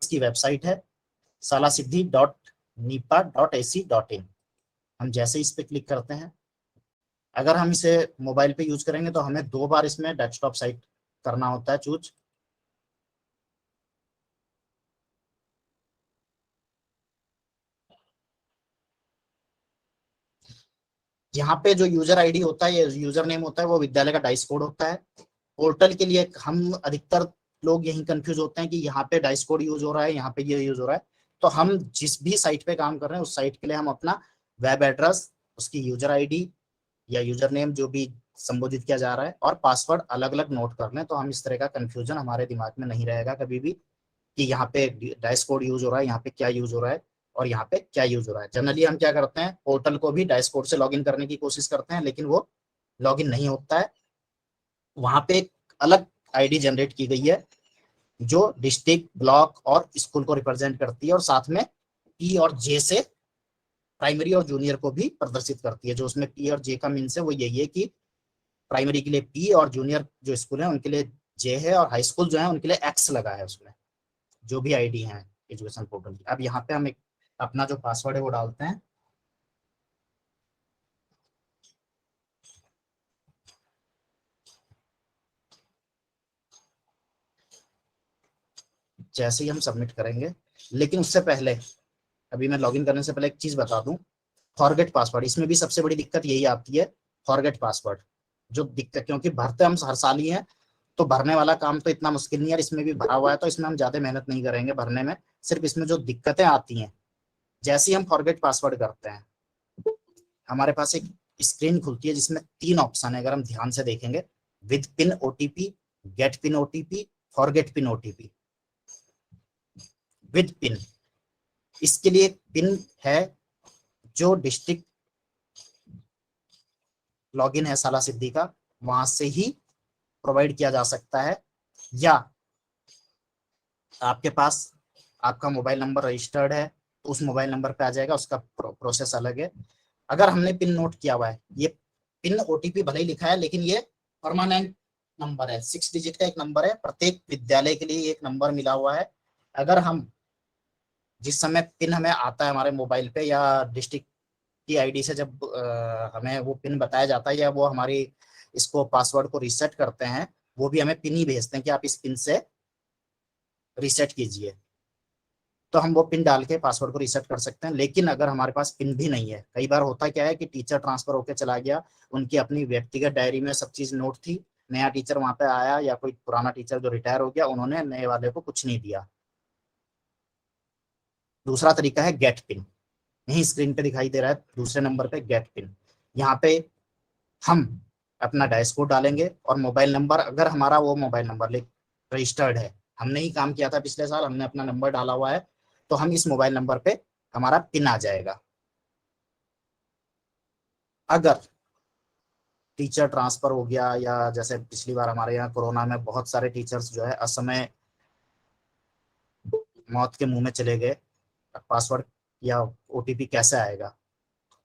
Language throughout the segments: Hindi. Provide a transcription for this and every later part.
इसकी वेबसाइट है salasiddhi.nipa.ac.in। हम जैसे इस पे क्लिक करते हैं, अगर हम इसे मोबाइल पे यूज करेंगे तो हमें 2 बार इसमें डेस्कटॉप साइट करना होता है चूज। यहाँ पे जो यूजर आईडी होता है, ये यूजर नेम होता है, वो विद्यालय का डाइस कोड होता है। पोर्टल के लिए हम अधिकतर लोग यही कंफ्यूज होते हैं कि यहाँ पे डाइस कोड यूज हो रहा है, यहाँ पे ये यूज हो रहा है। तो हम जिस भी साइट पे काम कर रहे हैं उस साइट के लिए हम अपना वेब एड्रेस, उसकी यूजर आईडी या यूजर नेम जो भी संबोधित किया जा रहा है और पासवर्ड अलग अलग नोट कर लें, तो हम इस तरह का कंफ्यूजन हमारे दिमाग में नहीं रहेगा कभी भी कि यहाँ पे डाइस कोड यूज हो रहा है, यहाँ पे क्या यूज हो रहा है और यहाँ पे क्या यूज हो रहा है। जनरली हम क्या करते हैं, पोर्टल को भी डाइस कोड से लॉगिन करने की कोशिश करते हैं, लेकिन वो लॉगिन नहीं होता है। वहां पे एक अलग आईडी जनरेट की गई है जो डिस्ट्रिक्ट, ब्लॉक और स्कूल को रिप्रेजेंट करती है और साथ में पी और जे से प्राइमरी और जूनियर को भी प्रदर्शित करती है। जो उसमें पी और जे का मीन्स है वो यही है कि प्राइमरी के लिए पी और जूनियर जो स्कूल है उनके लिए जे है और हाई स्कूल जो है उनके लिए एक्स लगा है उसमें, जो भी आईडी है एजुकेशन पोर्टल की। अब यहाँ पे हम एक अपना जो पासवर्ड है वो डालते हैं। जैसे ही हम सबमिट करेंगे, लेकिन उससे पहले अभी मैं लॉगिन करने से पहले एक चीज बता दूं, फॉरगेट पासवर्ड, इसमें भी सबसे बड़ी दिक्कत यही आती है, फॉरगेट पासवर्ड। जो दिक्कत, क्योंकि भरते हम हर साल ही हैं, तो भरने वाला काम तो इतना मुश्किल नहीं है, इसमें भी भरा हुआ है तो इसमें हम ज्यादा मेहनत नहीं करेंगे भरने में। सिर्फ इसमें जो दिक्कतें आती हैं, जैसे ही हम फॉरगेट पासवर्ड करते हैं हमारे पास एक स्क्रीन खुलती है जिसमें 3 ऑप्शन है, अगर हम ध्यान से देखेंगे, with pin OTP, get pin OTP, forget pin OTP. With pin, इसके लिए पिन है जो डिस्ट्रिक्ट लॉगिन है साला सिद्धि का, वहां से ही प्रोवाइड किया जा सकता है, या आपके पास आपका मोबाइल नंबर रजिस्टर्ड है तो उस मोबाइल नंबर पे आ जाएगा, उसका प्रोसेस अलग है। अगर हमने पिन नोट किया हुआ है, ये पिन ओटीपी भले ही लिखा है लेकिन ये परमानेंट नंबर है, 6 डिजिट का एक नंबर है, प्रत्येक विद्यालय के लिए एक नंबर मिला हुआ है। अगर हम जिस समय पिन हमें आता है हमारे मोबाइल पे या डिस्ट्रिक्ट की आईडी से जब हमें वो पिन बताया जाता है या वो हमारी इसको पासवर्ड को रीसेट करते हैं, वो भी हमें पिन ही भेजते हैं कि आप इस पिन से रीसेट कीजिए, तो हम वो पिन डाल के पासवर्ड को रीसेट कर सकते हैं। लेकिन अगर हमारे पास पिन भी नहीं है, कई बार होता क्या है कि टीचर ट्रांसफर होकर चला गया, उनकी अपनी व्यक्तिगत डायरी में सब चीज नोट थी, नया टीचर वहां पे आया या कोई पुराना टीचर जो रिटायर हो गया, उन्होंने नए वाले को कुछ नहीं दिया। दूसरा तरीका है गेट पिन, यही स्क्रीन पे दिखाई दे रहा है दूसरे नंबर पे गेट पिन। यहाँ पे हम अपना डाइस कोड डालेंगे और मोबाइल नंबर, अगर हमारा वो मोबाइल नंबर रजिस्टर्ड है, हमने ही काम किया था पिछले साल, हमने अपना नंबर डाला हुआ है, तो हम इस मोबाइल नंबर पे हमारा पिन आ जाएगा। अगर टीचर ट्रांसफर हो गया या जैसे पिछली बार हमारे यहाँ कोरोना में बहुत सारे टीचर्स जो है असमय मौत के मुंह में चले गए, पासवर्ड या ओटीपी कैसे आएगा,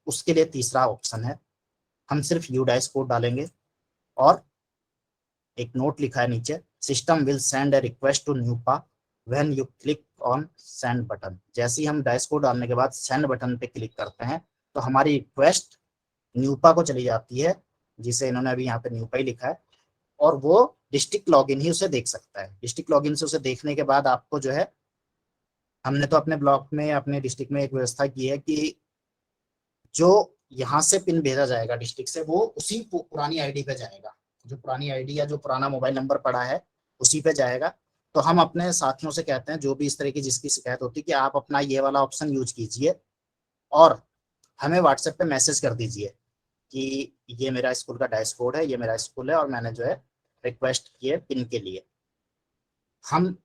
उसके लिए तीसरा ऑप्शन है, हम सिर्फ यूडाइस कोड डालेंगे और एक नोट लिखा है नीचे, system will send a request to NUEPA when you click on send button. जैसे ही हम डाइस कोड डालने के बाद सेंड बटन पे क्लिक करते हैं तो हमारी रिक्वेस्ट न्यूपा को चली जाती है, जिसे इन्होंने अभी यहाँ पे न्यूपा ही लिखा है, और वो डिस्ट्रिक्ट लॉगिन ही उसे देख सकता है। डिस्ट्रिक्ट लॉगिन से उसे देखने के बाद आपको जो है, हमने तो अपने ब्लॉक में अपने डिस्ट्रिक्ट में एक व्यवस्था की है कि जो यहाँ से पिन भेजा जाएगा डिस्ट्रिक्ट से, वो उसी पुरानी आईडी पे जाएगा, जो पुरानी आईडी या जो पुराना मोबाइल नंबर पड़ा है उसी पे जाएगा। तो हम अपने साथियों से कहते हैं, जो भी इस तरह की जिसकी शिकायत होती है, कि आप अपना ये वाला ऑप्शन यूज कीजिए और हमें व्हाट्सएप पे मैसेज कर दीजिए कि ये मेरा स्कूल का डाइस कोड है, ये मेरा स्कूल है और मैंने जो है रिक्वेस्ट की है पिन के लिए। हम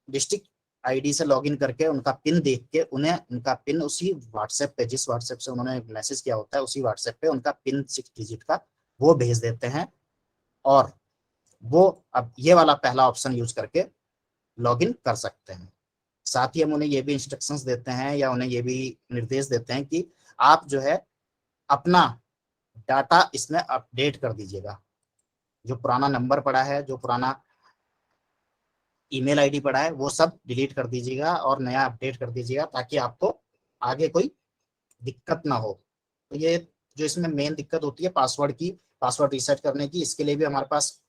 डिस्ट्रिक्ट आईडी से लॉगिन करके उनका पिन देख के उन्हें उनका पिन उसी व्हाट्सएप पे, जिस व्हाट्सएप से उन्होंने मैसेज किया होता है, उसी व्हाट्सएप पे उनका पिन 6 डिजिट का वो भेज देते हैं, और वो अब ये वाला पहला ऑप्शन यूज करके लॉगिन कर सकते हैं। साथ ही हम उन्हें ये भी इंस्ट्रक्शंस देते हैं या उन्हें ये भी निर्देश देते हैं कि आप जो है अपना डाटा इसमें अपडेट कर दीजिएगा। जो पुराना नंबर पड़ा है, जो पुराना ईमेल आईडी पड़ा है वो सब डिलीट कर दीजिएगा और नया अपडेट कर दीजिएगा, ताकि आपको आगे कोई दिक्कत ना हो। तो ये जो इसमें मेन दिक्कत होती है पासवर्ड की, पासवर्ड रीसेट करने की, इसके लिए भी हमारे पास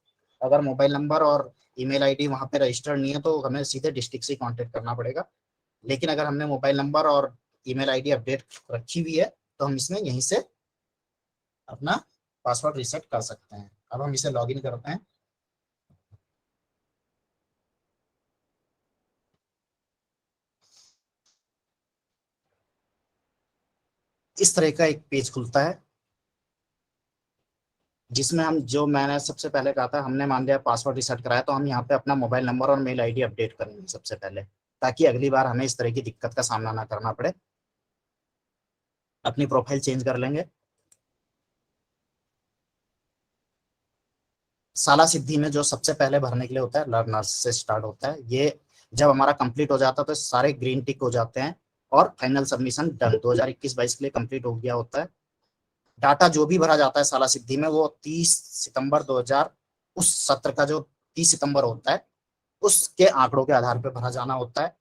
अगर मोबाइल नंबर और ईमेल आईडी वहाँ पे रजिस्टर्ड नहीं है तो हमें सीधे डिस्ट्रिक्ट से कांटेक्ट करना पड़ेगा। लेकिन अगर हमने मोबाइल नंबर और ईमेल आईडी अपडेट रखी हुई है तो हम इसमें यहीं से अपना पासवर्ड रीसेट कर सकते हैं। अब हम इसे लॉगिन करते हैं। इस तरह का एक पेज खुलता है जिसमें हम, जो मैंने सबसे पहले कहा था, हमने मान लिया पासवर्ड रिसेट कराया, तो हम यहाँ पे अपना मोबाइल नंबर और मेल आईडी अपडेट करेंगे सबसे पहले, ताकि अगली बार हमें इस तरह की दिक्कत का सामना ना करना पड़े। अपनी प्रोफाइल चेंज कर लेंगे। साला सिद्धि में जो सबसे पहले भरने के लिए होता है लर्नर्स से स्टार्ट होता है। ये जब हमारा कंप्लीट हो जाता है तो सारे ग्रीन टिक हो जाते हैं और फाइनल सबमिशन डन 2021-22 के लिए कंप्लीट हो गया होता है। डाटा जो भी भरा जाता है साला सिद्धि में वो 30 सितंबर 2000, उस सत्र का जो 30 सितंबर होता है उसके आंकड़ों के आधार पर भरा जाना होता है।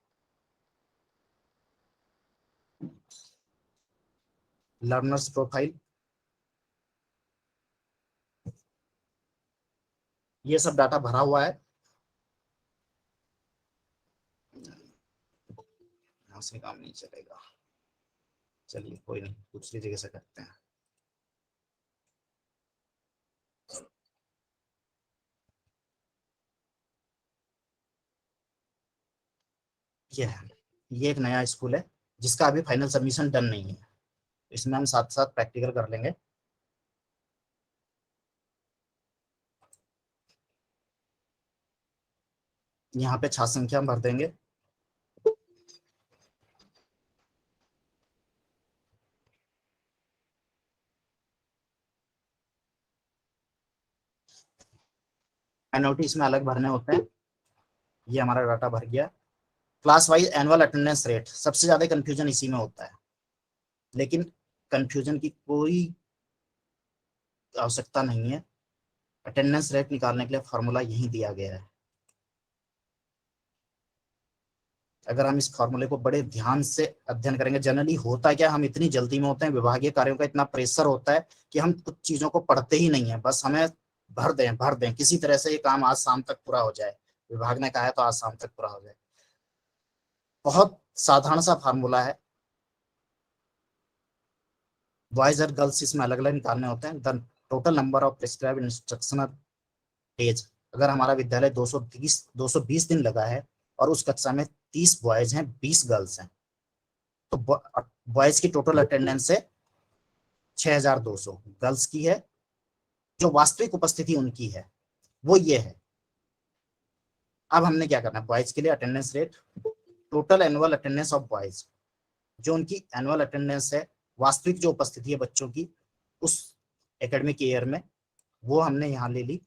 लर्नर्स प्रोफाइल, ये सब डाटा भरा हुआ है। यहाँ से काम नहीं चलेगा, चलिए कोई नहीं, दूसरी जगह से करते हैं। ये है, ये एक नया स्कूल है जिसका अभी फाइनल सबमिशन डन नहीं है। इसमें हम साथ साथ प्रैक्टिकल कर लेंगे। यहाँ पे छात्र संख्या हम भर देंगे। एनओटी इसमें अलग भरने होते हैं। ये हमारा डाटा भर गया। Class wise annual attendance rate, सबसे ज्यादा कंफ्यूजन इसी में होता है, लेकिन कंफ्यूजन की कोई आवश्यकता नहीं है। अटेंडेंस रेट निकालने के लिए फॉर्मूला यही दिया गया है। अगर हम इस फॉर्मूले को बड़े ध्यान से अध्ययन करेंगे, जनरली होता है क्या, हम इतनी जल्दी में होते हैं, विभागीय कार्यों का इतना प्रेशर होता है कि हम कुछ चीजों को पढ़ते ही नहीं है, बस हमें भर दें किसी तरह से, ये काम आज शाम तक पूरा हो जाए, विभाग ने कहा है तो आज शाम तक पूरा हो जाए। बहुत साधारण सा फार्मूला है। बॉयज और गर्ल्स इसमें अलग अलग निकालने होते हैं। The total number of prescribe instructional days, अगर हमारा विद्यालय 220 दिन लगा है और उस कक्षा में 30 बॉयज हैं 20 गर्ल्स हैं, तो बॉयज की टोटल अटेंडेंस है 6200, गर्ल्स की है, जो वास्तविक उपस्थिति उनकी है वो ये है। अब हमने क्या करना है, बॉयज के लिए attendance rate, total annual attendance of boys, जो उनकी एनुअल अटेंडेंस है, वास्तविक जो उपस्थिति है बच्चों की उस एकेडमिक ईयर में, वो हमने यहाँ ले ली।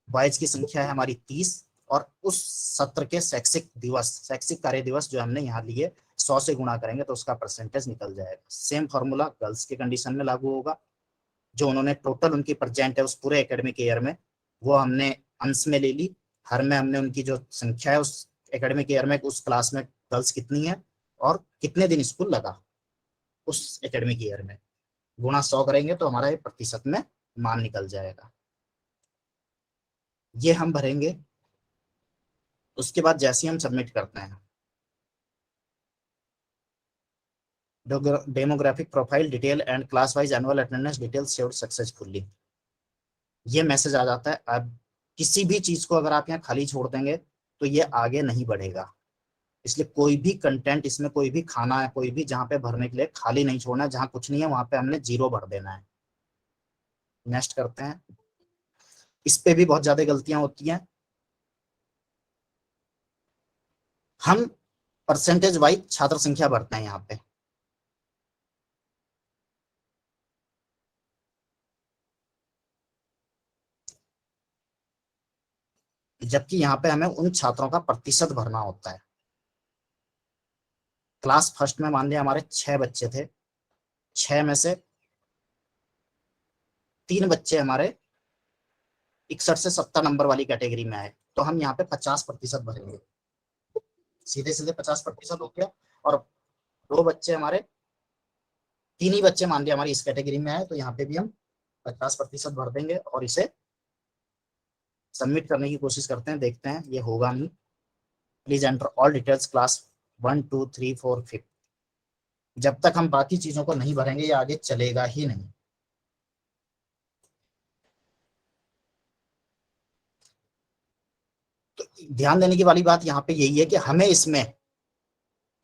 बॉयज की संख्या है हमारी 30, और उस सत्र के शैक्षिक दिवस, शैक्षिक कार्य दिवस जो हमने यहाँ लिए 100 से गुणा करेंगे तो उसका परसेंटेज निकल जाएगा। सेम फॉर्मूला गर्ल्स के कंडीशन में लागू होगा। जो उन्होंने टोटल उनकी प्रेजेंट है उस पूरे एकेडमिक ईयर में, वो हमने अंश में ले ली। हर में हमने उनकी जो संख्या है उस एकेडमिक ईयर में, उस क्लास में गर्ल्स कितनी है और कितने दिन स्कूल लगा उस एकेडमिक ईयर में, गुणा 100 करेंगे तो हमारा ये प्रतिशत में मान निकल जाएगा। ये हम भरेंगे। उसके बाद जैसे ही हम सबमिट करते हैं, demographic profile detail and class wise annual attendance detail shared successfully, ये मैसेज आ जाता है। अब किसी भी चीज को अगर आप यहाँ खाली छोड़ देंगे तो ये आगे नहीं बढ़ेगा, इसलिए कोई भी कंटेंट इसमें, कोई भी खाना है, कोई भी जहाँ पे भरने के लिए खाली नहीं छोड़ना है। जहाँ कुछ नहीं है वहां पे हमने 0 भर देना है। नेक्स्ट करते हैं। इस पे भी बहुत ज्यादा गलतियां होती हैं। हम परसेंटेज वाइज छात्र संख्या भरते हैं यहाँ पे, जबकि यहाँ पे हमें उन छात्रों का प्रतिशत भरना होता है। क्लास फर्स्ट में मान लिया हमारे 6 बच्चे थे, 6 में से 3 बच्चे हमारे 61 से 70 नंबर वाली कैटेगरी में आए तो हम यहाँ पे 50% भरेंगे, सीधे सीधे 50% हो गया। और दो बच्चे हमारे, तीन ही बच्चे मान लिया हमारी इस कैटेगरी में आए तो यहाँ पे भी हम 50% भर देंगे और इसे सबमिट करने की कोशिश करते हैं, देखते हैं ये होगा नहीं। Please enter all details class 1 2 3 4 5। जब तक हम बाकी चीजों को नहीं भरेंगे ये आगे चलेगा ही नहीं। तो ध्यान देने की वाली बात यहाँ पे यही है कि हमें इसमें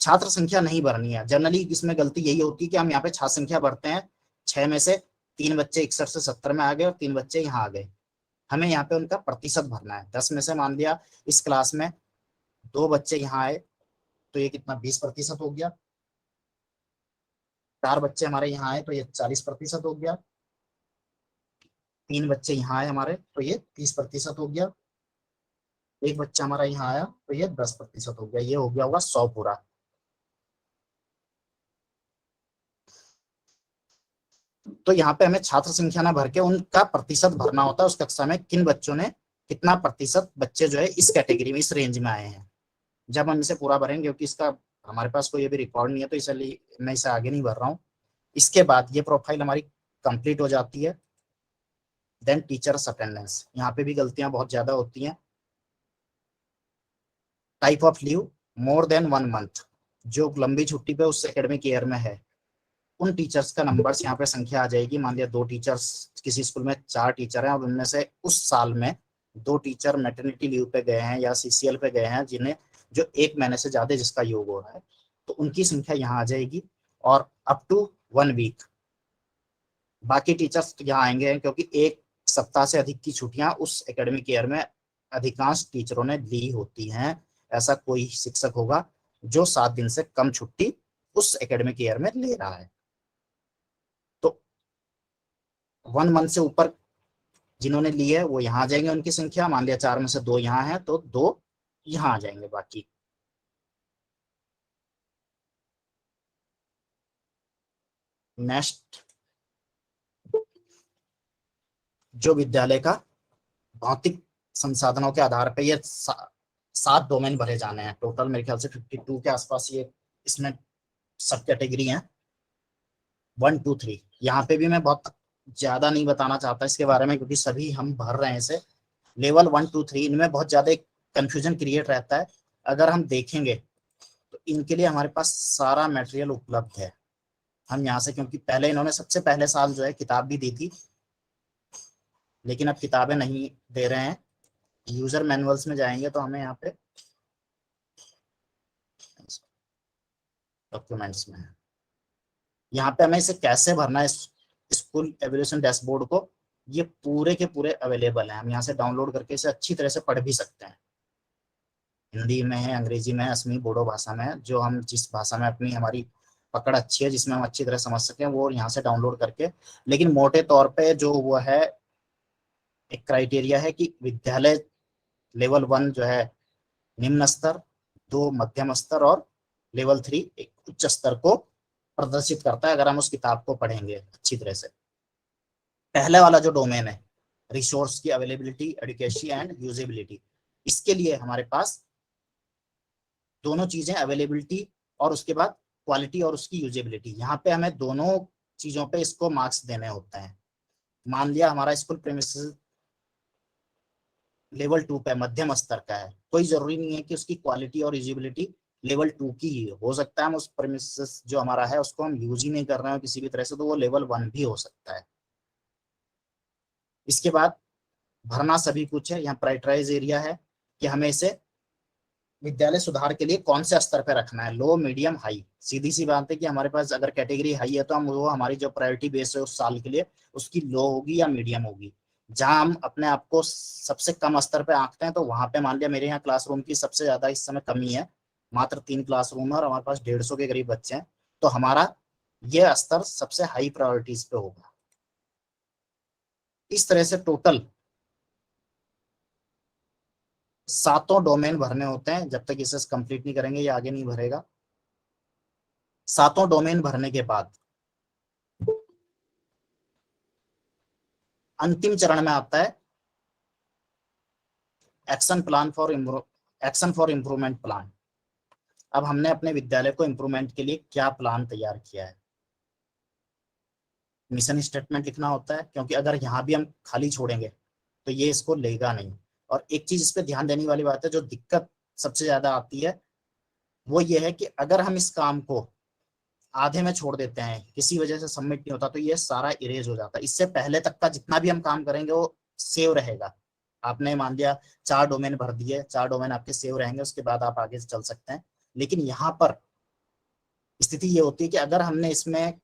छात्र संख्या नहीं भरनी है। जनरली इसमें गलती यही होती है कि हम यहाँ पे छात्र संख्या भरते हैं, 6 में से 3 बच्चे 61 से 70 में आ गए और 3 बच्चे यहाँ आ गए। हमें यहाँ पे उनका प्रतिशत भरना है। 10 में से मान लिया इस क्लास में 2 बच्चे यहाँ आए तो ये कितना 20% हो गया। 4 बच्चे हमारे यहाँ आए तो ये 40% हो गया। 3 बच्चे यहाँ आए हमारे तो ये 30% हो गया। एक बच्चा हमारा यहाँ आया तो ये 10% हो गया। ये हो गया होगा 100 पूरा। तो यहाँ पे हमें छात्र संख्या ना भर के उनका प्रतिशत भरना होता है, उस कक्षा में किन बच्चों ने कितना प्रतिशत बच्चे जो है इस कैटेगरी में इस रेंज में आए हैं। जब हम इसे पूरा भरेंगे, क्योंकि इसका हमारे पास कोई भी रिकॉर्ड नहीं है तो इसलिए मैं इसे आगे नहीं भर रहा हूँ। इसके बाद ये प्रोफाइल हमारी कंप्लीट हो जाती है। देन टीचर्स अटेंडेंस, यहाँ पे भी गलतियां बहुत ज्यादा होती हैं। Type of leave more than 1 month, जो लंबी छुट्टी पे उस एकेडमिक ईयर में है उन टीचर्स का नंबर्स यहाँ पे संख्या आ जाएगी। मान लिया 2 टीचर्स, किसी स्कूल में 4 टीचर हैं और उनमें से उस साल में 2 टीचर मैटरनिटी लीव पे गए हैं या सीसीएल पे गए हैं, जिन्हें जो 1 महीने से ज्यादा जिसका योग हो रहा है, तो उनकी संख्या यहाँ आ जाएगी। और अप टू 1 वीक बाकी टीचर्स यहाँ आएंगे, क्योंकि 1 सप्ताह से अधिक की छुट्टियां उस एकेडमिक ईयर में अधिकांश टीचरों ने ली होती हैं। ऐसा कोई शिक्षक होगा जो 7 दिन से कम छुट्टी उस एकेडमिक ईयर में ले रहा है। तो 1 मंथ से ऊपर जिन्होंने ली है वो यहाँ आ जाएंगे। उनकी संख्या मान लिया 4 में से 2 यहाँ है तो 2 यहाँ आ जाएंगे बाकी। नेक्स्ट, जो विद्यालय का भौतिक संसाधनों के आधार पर ये 7 डोमेन भरे जाने हैं। टोटल मेरे ख्याल से 52 के आसपास ये इसमें सब कैटेगरी हैं 1 2 3। यहाँ पे भी मैं बहुत ज्यादा नहीं बताना चाहता इसके बारे में, क्योंकि सभी हम भर रहे हैं इसे। लेवल 1 2 3 इनमें बहुत ज्यादा कंफ्यूजन क्रिएट रहता है। अगर हम देखेंगे तो इनके लिए हमारे पास सारा मटेरियल उपलब्ध है। हम यहाँ से, क्योंकि पहले इन्होंने सबसे पहले साल जो है किताब भी दी थी, लेकिन अब किताबें नहीं दे रहे हैं। यूजर मैनुअल्स में जाएंगे तो हमें यहाँ पे डॉक्यूमेंट्स में है, यहाँ पे हमें इसे कैसे भरना है स्कूल एवोल्यूशन डैशबोर्ड को, ये पूरे के पूरे अवेलेबल है। हम यहाँ से डाउनलोड करके इसे अच्छी तरह से पढ़ भी सकते हैं। हिंदी में है, अंग्रेजी में है, असमी बोडो भाषा में है। जो हम जिस भाषा में अपनी हमारी पकड़ अच्छी है, जिसमें हम अच्छी तरह समझ सकें, वो यहाँ से डाउनलोड करके। लेकिन मोटे तौर पे जो वो है, एक क्राइटेरिया है कि विद्यालय लेवल 1 जो है निम्न स्तर, 2 मध्यम स्तर और लेवल 3 एक उच्च स्तर को प्रदर्शित करता है, अगर हम उस किताब को पढ़ेंगे अच्छी तरह से। पहले वाला जो डोमेन है रिसोर्स की अवेलेबिलिटी, एडुकेसी एंड यूजेबिलिटी, इसके लिए हमारे पास दोनों चीजें, अवेलेबिलिटी और उसके बाद क्वालिटी और उसकी यूजेबिलिटी। यहाँ पे हमें दोनों चीजों पे इसको मार्क्स देने होते हैं। मान लिया हमारा स्कूल प्रीमिसेस लेवल 2 पे मध्यम स्तर का है, कोई जरूरी नहीं है कि उसकी क्वालिटी और यूजेबिलिटी लेवल 2 की ही हो सकता है हम उस प्रीमिसेस जो हमारा है उसको हम यूज ही नहीं कर रहे हैं किसी भी तरह से, तो वो लेवल 1 भी हो सकता है। इसके बाद भरना सभी कुछ है। यहाँ प्राइटराइज एरिया है कि हमें इसे विद्यालय सुधार के लिए कौन से स्तर पे रखना है, लो मीडियम हाई। सीधी सी बात है कि हमारे पास अगर कैटेगरी हाई है तो हम वो हमारी जो प्रायोरिटी बेस है उस साल के लिए उसकी लो होगी या मीडियम होगी। जहां हम अपने आप को सबसे कम स्तर पे आंकते हैं तो वहां पे मान लिया मेरे यहाँ क्लासरूम की सबसे ज्यादा इस समय कमी है, मात्र 3 क्लासरूम है और हमारे पास 150 के करीब बच्चे हैं, तो हमारा ये स्तर सबसे हाई प्रायोरिटीज पे होगा। इस तरह से टोटल 7 डोमेन भरने होते हैं। जब तक इसे कंप्लीट नहीं करेंगे ये आगे नहीं भरेगा। 7 डोमेन भरने के बाद अंतिम चरण में आता है एक्शन फॉर इम्प्रूवमेंट प्लान। अब हमने अपने विद्यालय को इम्प्रूवमेंट के लिए क्या प्लान तैयार किया है। मिशन स्टेटमेंट लिखना होता है, क्योंकि अगर यहाँ भी हम खाली छोड़ेंगे तो ये इसको लेगा नहीं। और एक चीज इस पे ध्यान देने वाली बात है, जो दिक्कत सबसे ज्यादा आती है वो ये है कि अगर हम इस काम को आधे में छोड़ देते हैं, किसी वजह से सबमिट नहीं होता, तो ये सारा इरेज हो जाता है। इससे पहले तक का जितना भी हम काम करेंगे वो सेव रहेगा। आपने मान लिया 4 डोमेन भर दिए, 4 डोमेन आपके सेव रहेंगे, उसके बाद आप आगे से चल सकते हैं। लेकिन यहाँ पर स्थिति ये होती है कि अगर हमने इसमें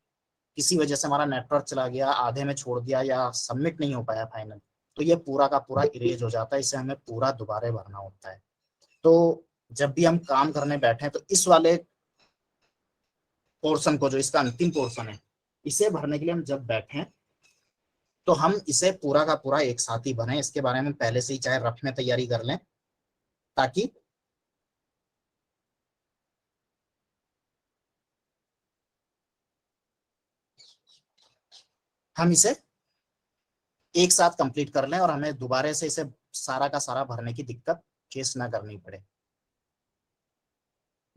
किसी वजह से हमारा नेटवर्क चला गया, आधे में छोड़ दिया या सबमिट नहीं हो पाया फाइनल, तो ये पूरा का पूरा इरेज हो जाता है। इसे हमें पूरा दोबारा भरना होता है। तो जब भी हम काम करने बैठे तो इस वाले पोर्शन को, जो इसका अंतिम पोर्शन है, इसे भरने के लिए हम जब बैठे तो हम इसे पूरा का पूरा एक साथ ही भरें। इसके बारे में पहले से ही चाहे रफ में तैयारी कर लें, ताकि हम इसे एक साथ कंप्लीट कर लें और हमें दोबारा से इसे सारा का सारा भरने की दिक्कत फेस ना करनी पड़े।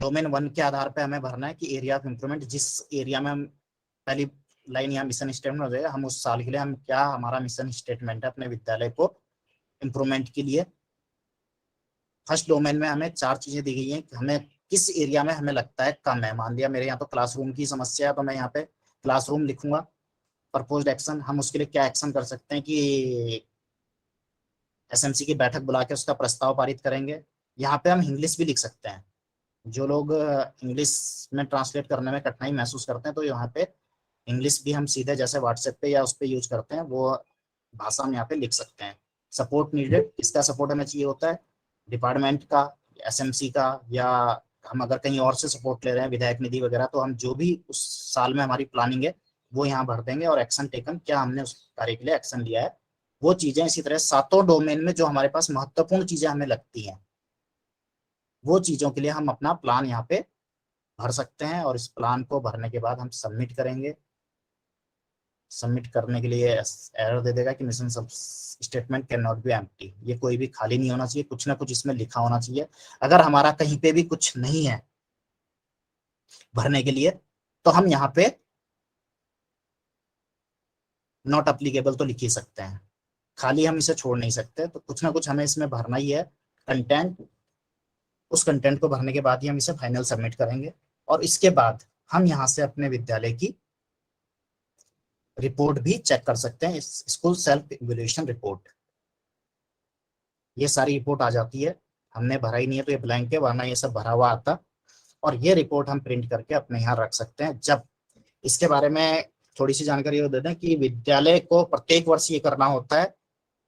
डोमेन 1 के आधार पे हमें भरना है कि एरिया ऑफ इम्प्रूवमेंट, जिस एरिया में हम, पहली लाइन यहाँ मिशन स्टेटमेंट हो जाएगा, हम उस साल के लिए हम क्या हमारा मिशन स्टेटमेंट है अपने विद्यालय को इम्प्रूवमेंट के लिए। फर्स्ट डोमेन में हमें 4 चीजें दी गई हैं कि हमें किस एरिया में हमें लगता है कम है। मान लिया मेरे यहाँ तो क्लासरूम की समस्या है, तो मैं यहाँ पे क्लासरूम लिखूंगा। प्रपोज्ड एक्शन, हम उसके लिए क्या एक्शन कर सकते हैं कि एसएमसी की बैठक बुला के उसका प्रस्ताव पारित करेंगे। यहाँ पे हम इंग्लिश भी लिख सकते हैं। जो लोग इंग्लिश में ट्रांसलेट करने में कठिनाई महसूस करते हैं, तो यहाँ पे इंग्लिश भी हम सीधे जैसे व्हाट्सएप पे या उस पर यूज करते हैं, वो भाषा हम यहाँ पे लिख सकते हैं। सपोर्ट नीडेड, इसका सपोर्ट हमें चाहिए होता है डिपार्टमेंट का, एसएमसी का, या हम अगर कहीं और से सपोर्ट ले रहे हैं विधायक निधि वगैरह, तो हम जो भी उस साल में हमारी प्लानिंग है वो यहाँ भर देंगे। और एक्शन टेकन, क्या हमने उस कार्य के लिए एक्शन लिया है, वो चीजें। इसी तरह 7 डोमेन में जो हमारे पास महत्वपूर्ण चीजें हमें लगती हैं, वो चीजों के लिए हम अपना प्लान यहाँ पे भर सकते हैं। और इस प्लान को भरने के बाद हम सबमिट करेंगे। सबमिट करने के लिए एरर दे देगा कि मिशन सब statement can not be empty. ये कोई भी खाली नहीं होना चाहिए, कुछ ना कुछ इसमें लिखा होना चाहिए। अगर हमारा कहीं पे भी कुछ नहीं है भरने के लिए, तो हम यहाँ पे नॉट अप्लीकेबल तो लिख ही सकते हैं, खाली हम इसे छोड़ नहीं सकते। तो कुछ ना कुछ हमें इसमें भरना ही है कंटेंट। उस कंटेंट को भरने के बाद ही हम इसे फाइनल सबमिट करेंगे। और इसके बाद हम यहाँ से अपने विद्यालय की रिपोर्ट भी चेक कर सकते हैं, स्कूल सेल्फ इवैल्यूएशन रिपोर्ट। ये सारी रिपोर्ट आ जाती है। हमने भरा ही नहीं है तो ये ब्लैंक है, वरना ये सब भरा हुआ आता। और ये रिपोर्ट हम प्रिंट करके अपने यहाँ रख सकते हैं। जब इसके बारे में थोड़ी सी जानकारी दे दें कि विद्यालय को प्रत्येक वर्ष ये करना होता है।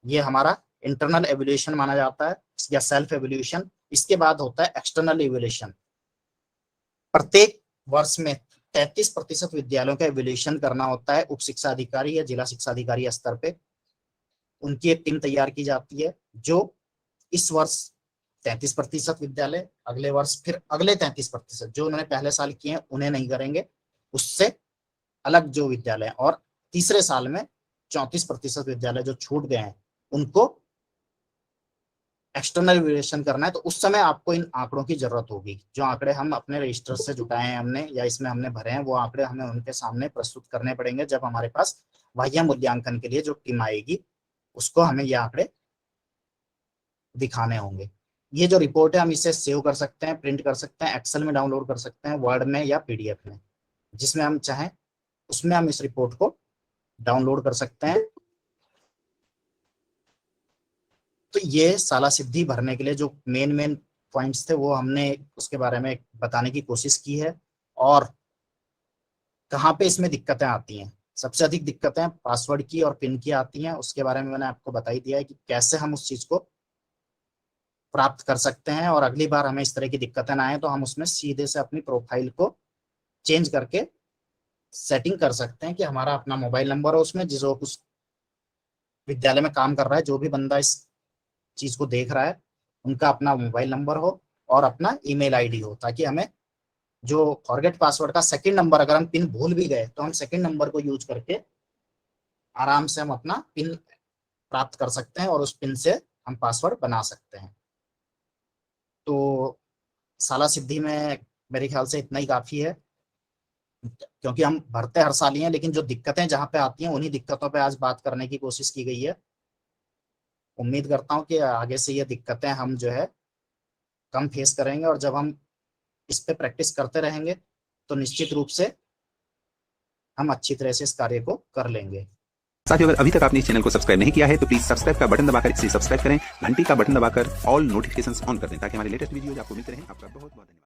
ये हमारा इंटरनल एवल्यूएशन माना जाता है या सेल्फ एवल्यूएशन। इसके बाद होता है एक्सटर्नल एवल्यूएशन। प्रत्येक वर्ष में 33% विद्यालयों का एवल्यूएशन करना होता है। उप शिक्षा अधिकारी या जिला शिक्षा अधिकारी स्तर पे उनकी एक टीम तैयार की जाती है, जो इस वर्ष 33% विद्यालय, अगले वर्ष फिर अगले 33% जो उन्होंने पहले साल किए हैं उन्हें नहीं करेंगे, उससे अलग जो विद्यालय, और तीसरे साल में 34% विद्यालय जो छूट गए हैं उनको एक्सटर्नल इवैल्यूएशन करना है। तो उस समय आपको इन आंकड़ों की जरूरत होगी। जो आंकड़े हम अपने रजिस्टर से जुटाए हैं हमने, या इसमें हमने भरे हैं, वो आंकड़े हमें उनके सामने प्रस्तुत करने पड़ेंगे। जब हमारे पास बाह्य मूल्यांकन के लिए जो टीम आएगी, उसको हमें ये आंकड़े दिखाने होंगे। ये जो रिपोर्ट है हम इसे सेव कर सकते हैं, प्रिंट कर सकते हैं, एक्सेल में डाउनलोड कर सकते हैं, वर्ड में या पीडीएफ में, जिसमें हम चाहें उसमें हम इस रिपोर्ट को डाउनलोड कर सकते हैं। तो ये साला सिद्धि भरने के लिए जो मेन पॉइंट्स थे वो हमने उसके बारे में बताने की कोशिश की है। और कहाँ पे इसमें दिक्कतें आती हैं, सबसे अधिक दिक्कतें पासवर्ड की और पिन की आती हैं। उसके बारे में मैंने आपको बता ही दिया है कि कैसे हम उस चीज को प्राप्त कर सकते हैं। और अगली बार हमें इस तरह की दिक्कतें ना आए तो हम उसमें सीधे से अपनी प्रोफाइल को चेंज करके सेटिंग कर सकते हैं कि हमारा अपना मोबाइल नंबर हो उसमें, जिस उस विद्यालय में काम कर रहा है, जो भी बंदा इस चीज को देख रहा है, उनका अपना मोबाइल नंबर हो और अपना ईमेल आईडी हो, ताकि हमें जो फॉरगेट पासवर्ड का सेकंड नंबर, अगर हम पिन भूल भी गए तो हम सेकंड नंबर को यूज करके आराम से हम अपना पिन प्राप्त कर सकते हैं और उस पिन से हम पासवर्ड बना सकते हैं। तो साला सिद्धि में मेरे ख्याल से इतना ही काफी है, क्योंकि हम भरते हर साल ही हैं, लेकिन जो दिक्कतें जहाँ पे आती हैं उन्हीं दिक्कतों पे आज बात करने की कोशिश की गई है। उम्मीद करता हूँ कि आगे से ये दिक्कतें हम जो है कम फेस करेंगे, और जब हम इस पे प्रैक्टिस करते रहेंगे तो निश्चित रूप से हम अच्छी तरह से इस कार्य को कर लेंगे। साथियों, अगर अभी तक आपने इस चैनल को सब्सक्राइब नहीं किया है तो प्लीज सब्सक्राइब का बटन दबाकर इसे सब्सक्राइब करें, घंटी का बटन दबाकर ऑल नोटिफिकेशंस ऑन कर दें ताकि हमारे लेटेस्ट वीडियोज आपको मिलते रहें। आपका बहुत बहुत धन्यवाद।